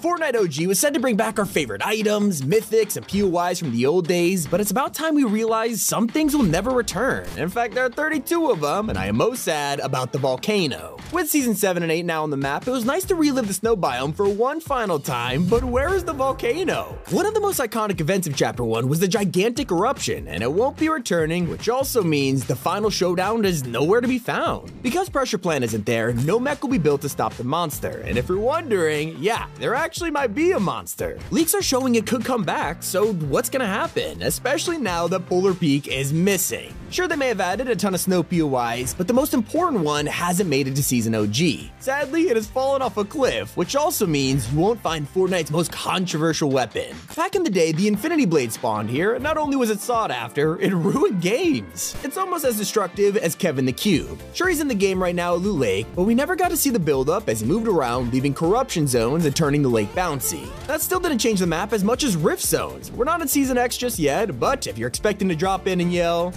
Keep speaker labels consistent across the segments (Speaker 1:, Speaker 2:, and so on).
Speaker 1: Fortnite OG was said to bring back our favorite items, mythics, and POIs from the old days, but it's about time we realize some things will never return. In fact, there are 32 of them, and I am most sad about the volcano. With Season 7 and 8 now on the map, it was nice to relive the snow biome for one final time, but where is the volcano? One of the most iconic events of Chapter 1 was the gigantic eruption, and it won't be returning, which also means the final showdown is nowhere to be found. Because Pressure Plant isn't there, no mech will be built to stop the monster, and if you're wondering, yeah, there actually might be a monster. Leaks are showing it could come back, so what's gonna happen? Especially now that Polar Peak is missing. Sure, they may have added a ton of snow POIs, but the most important one hasn't made it to Season OG. Sadly, it has fallen off a cliff, which also means you won't find Fortnite's most controversial weapon. Back in the day, the Infinity Blade spawned here, and not only was it sought after, it ruined games. It's almost as destructive as Kevin the Cube. Sure, he's in the game right now at Loot Lake, but we never got to see the build-up as he moved around, leaving corruption zones and turning the lake bouncy. That still didn't change the map as much as Rift Zones. We're not in Season X just yet, but if you're expecting to drop in and yell,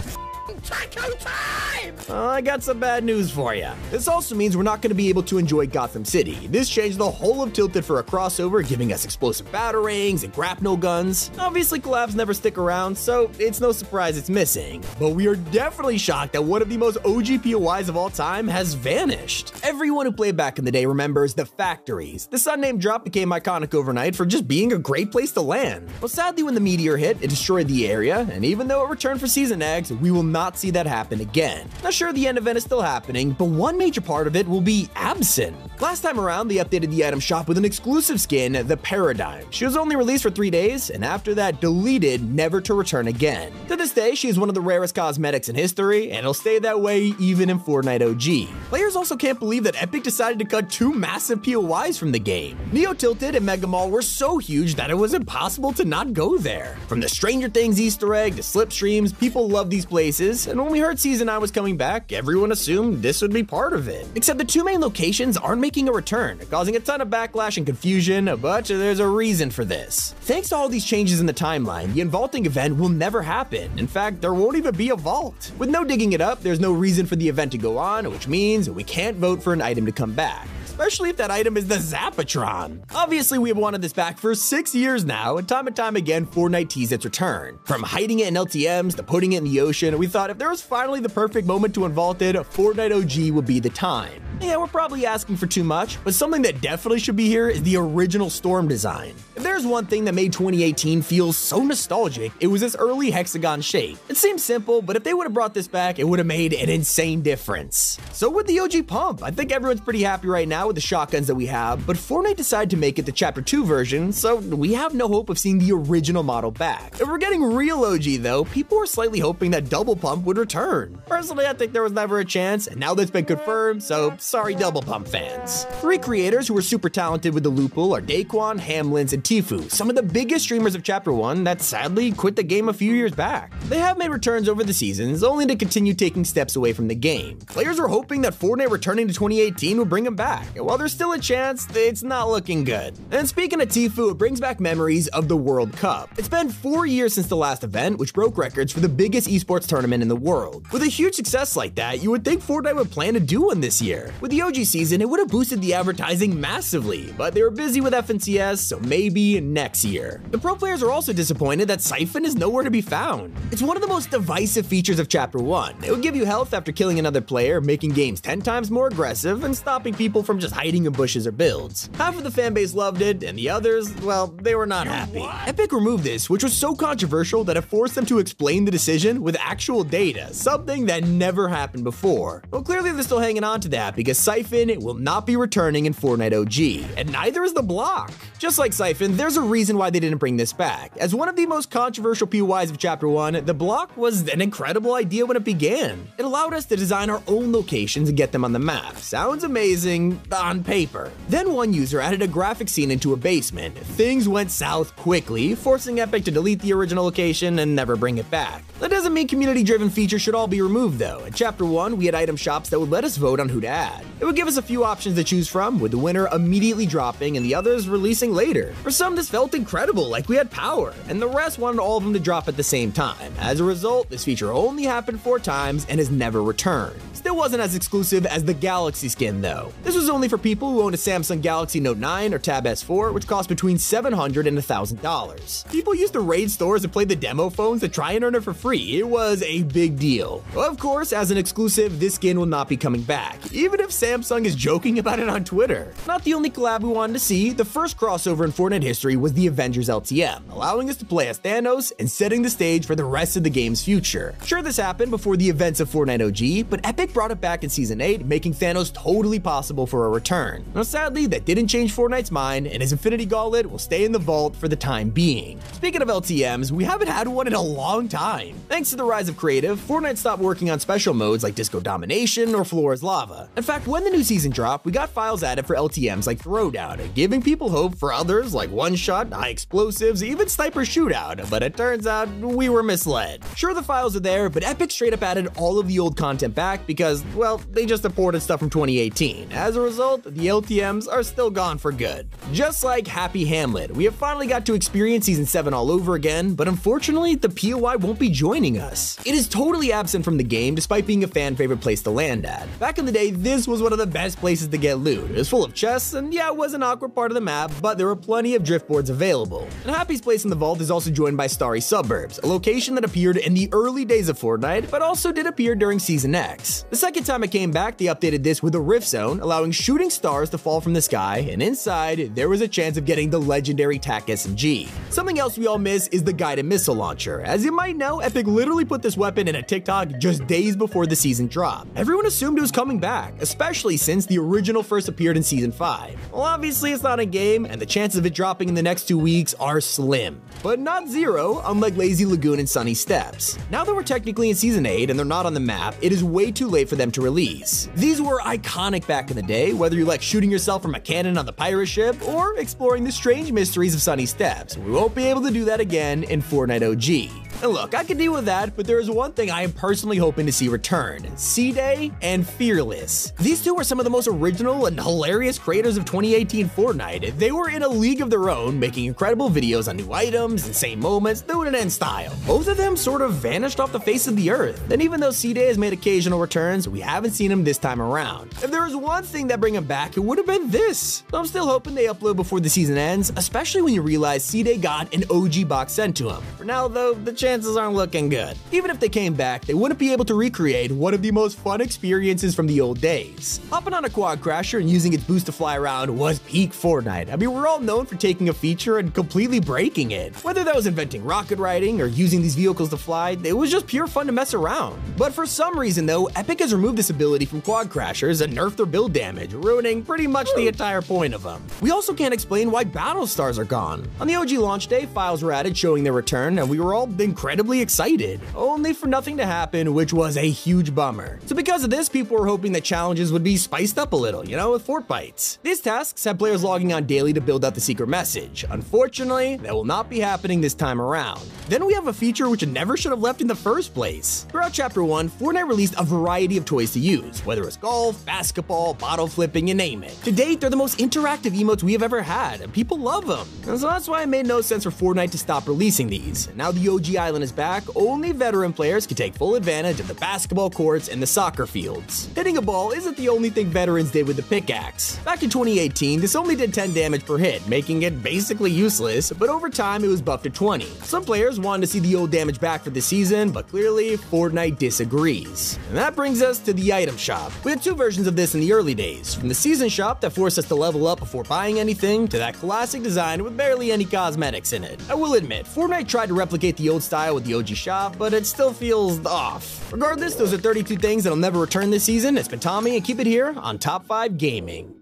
Speaker 1: Taco time! I got some bad news for you. This also means we're not going to be able to enjoy Gotham City. This changed the whole of Tilted for a crossover, giving us explosive batarangs and grapnel guns. Obviously, collabs never stick around, so it's no surprise it's missing. But we are definitely shocked that one of the most OG POIs of all time has vanished. Everyone who played back in the day remembers the factories. This unnamed drop became iconic overnight for just being a great place to land. Well, sadly, when the meteor hit, it destroyed the area, and even though it returned for Season X, we will not see that happen again. Now sure, the end event is still happening, but one major part of it will be absent. Last time around, they updated the item shop with an exclusive skin, the Paradigm. She was only released for 3 days, and after that, deleted, never to return again. To this day, she is one of the rarest cosmetics in history, and it'll stay that way even in Fortnite OG. Players also can't believe that Epic decided to cut 2 massive POIs from the game. Neo Tilted and Mega Mall were so huge that it was impossible to not go there. From the Stranger Things Easter egg to Slipstreams, people love these places, and when we heard Season 9 was coming back, everyone assumed this would be part of it. Except the 2 main locations aren't making a return, causing a ton of backlash and confusion, but there's a reason for this. Thanks to all these changes in the timeline, the Invaulting event will never happen. In fact, there won't even be a vault. With no digging it up, there's no reason for the event to go on, which means we can't vote for an item to come back. Especially if that item is the Zapatron. Obviously, we have wanted this back for 6 years now, and time again, Fortnite teased its return. From hiding it in LTMs to putting it in the ocean, we thought if there was finally the perfect moment to unvault it, Fortnite OG would be the time. Yeah, we're probably asking for too much, but something that definitely should be here is the original Storm design. If there's one thing that made 2018 feel so nostalgic, it was this early hexagon shape. It seems simple, but if they would have brought this back, it would have made an insane difference. So with the OG pump, I think everyone's pretty happy right now with the shotguns that we have, but Fortnite decided to make it the Chapter 2 version, so we have no hope of seeing the original model back. If we're getting real OG though, people were slightly hoping that Double Pump would return. Personally, I think there was never a chance, and now that's been confirmed, so sorry Double Pump fans. 3 creators who were super talented with the loophole are Daquan, Hamlins, and Tfue, some of the biggest streamers of Chapter 1 that sadly quit the game a few years back. They have made returns over the seasons, only to continue taking steps away from the game. Players are hoping that Fortnite returning to 2018 will bring them back, and while there's still a chance, it's not looking good. And speaking of Tfue, it brings back memories of the World Cup. It's been 4 years since the last event, which broke records for the biggest esports tournament in the world. With a huge success like that, you would think Fortnite would plan to do one this year. With the OG season, it would have boosted the advertising massively, but they were busy with FNCS, so maybe next year. The pro players are also disappointed that Siphon is nowhere to be found. It's one of the most divisive features of Chapter 1. It would give you health after killing another player, making games 10 times more aggressive, and stopping people from just hiding in bushes or builds. Half of the fanbase loved it, and the others, well, they were not happy. Epic removed this, which was so controversial that it forced them to explain the decision with actual data, something that never happened before. Well, clearly they're still hanging on to that because Siphon will not be returning in Fortnite OG, and neither is the block. Just like Siphon, there's a reason why they didn't bring this back. As one of the most controversial POIs of Chapter 1, the block was an incredible idea when it began. It allowed us to design our own locations and get them on the map. Sounds amazing on paper. Then one user added a graphic scene into a basement. Things went south quickly, forcing Epic to delete the original location and never bring it back. That doesn't mean community-driven features should all be removed though. In Chapter 1, we had item shops that would let us vote on who to add. It would give us a few options to choose from, with the winner immediately dropping and the others releasing later. For some, this felt incredible, like we had power, and the rest wanted all of them to drop at the same time. As a result, this feature only happened 4 times and has never returned. still wasn't as exclusive as the Galaxy skin though. This was only for people who owned a Samsung Galaxy Note 9 or Tab S4, which cost between $700 and $1,000. People used to raid stores and play the demo phones to try and earn it for free. It was a big deal. Of course, as an exclusive, this skin will not be coming back, even if Samsung is joking about it on Twitter. Not the only collab we wanted to see, the first crossover in Fortnite history was the Avengers LTM, allowing us to play as Thanos and setting the stage for the rest of the game's future. Sure, this happened before the events of Fortnite OG, but Epic brought it back in Season 8, making Thanos totally possible for a return. Now sadly, that didn't change Fortnite's mind, and his Infinity Gauntlet will stay in the vault for the time being. Speaking of LTMs, we haven't had one in a long time. Thanks to the rise of creative, Fortnite stopped working on special modes like Disco Domination or Flora's Lava. In fact, when the new season dropped, we got files added for LTMs like Throwdown, giving people hope for others like One Shot, High Explosives, even Sniper Shootout, but it turns out we were misled. Sure, the files are there, but Epic straight up added all of the old content back because, well, they just imported stuff from 2018. As a result, the LTMs are still gone for good. Just like Happy Hamlet, we have finally got to experience Season 7 all over again, but unfortunately, the POI won't be joining us. It is totally absent from the game despite being a fan favorite place to land at. Back in the day, this was one of the best places to get loot. It was full of chests, and yeah, it was an awkward part of the map, but there were plenty of driftboards available. And Happy's place in the vault is also joined by Starry Suburbs, a location that appeared in the early days of Fortnite, but also did appear during Season X. The second time it came back, they updated this with a rift zone, allowing shooting stars to fall from the sky, and inside, there was a chance of getting the legendary TAC SMG. Something else we all miss is the guided missile launcher. As you might know, Epic literally put this weapon in a TikTok just days before the season dropped. Everyone assumed it was coming back, especially since the original first appeared in Season 5. Well, obviously it's not a game, and the chances of it dropping in the next 2 weeks are slim. But not zero, unlike Lazy Lagoon and Sunny Steps. Now that we're technically in Season 8 and they're not on the map, it is way too late for them to release. These were iconic back in the day, whether you like shooting yourself from a cannon on the pirate ship or exploring the strange mysteries of Sunny Steps. We won't be able to do that again in Fortnite OG. And look, I can deal with that, but there is one thing I am personally hoping to see return: C-Day and Fearless. These two are some of the most original and hilarious creators of 2018 Fortnite. They were in a league of their own, making incredible videos on new items, insane moments, doing it in style. Both of them sort of vanished off the face of the earth. And even though C-Day has made occasional returns, we haven't seen him this time around. If there was one thing that bring him back, it would have been this. So I'm still hoping they upload before the season ends, especially when you realize C-Day got an OG box sent to him. For now though, the chances aren't looking good. Even if they came back, they wouldn't be able to recreate one of the most fun experiences from the old days. Hopping on a quad crasher and using its boost to fly around was peak Fortnite. I mean, we're all known for taking a feature and completely breaking it. Whether that was inventing rocket riding or using these vehicles to fly, it was just pure fun to mess around. But for some reason though, Epic has removed this ability from quad crashers and nerfed their build damage, ruining pretty much the entire point of them. We also can't explain why battle stars are gone. On the OG launch day, files were added showing their return, and we were all incredibly excited, only for nothing to happen, which was a huge bummer. So because of this, people were hoping that challenges would be spiced up a little, you know, with fort bites. These tasks had players logging on daily to build out the secret message. Unfortunately, that will not be happening this time around. Then we have a feature which never should have left in the first place. Throughout Chapter 1, Fortnite released a variety of toys to use, whether it's golf, basketball, bottle flipping, you name it. To date, they're the most interactive emotes we have ever had, and people love them. And so that's why it made no sense for Fortnite to stop releasing these. Now the OG Island is back, only veteran players can take full advantage of the basketball courts and the soccer fields. Hitting a ball isn't the only thing veterans did with the pickaxe. Back in 2018, this only did 10 damage per hit, making it basically useless, but over time it was buffed to 20. Some players wanted to see the old damage back for this season, but clearly Fortnite disagrees. And that brings us to the item shop. We had two versions of this in the early days, from the season shop that forced us to level up before buying anything, to that classic design with barely any cosmetics in it. I will admit, Fortnite tried to replicate the old style with the OG shop, but it still feels off. Regardless, those are 32 things that'll never return this season. It's been Tommy, and keep it here on Top 5 Gaming.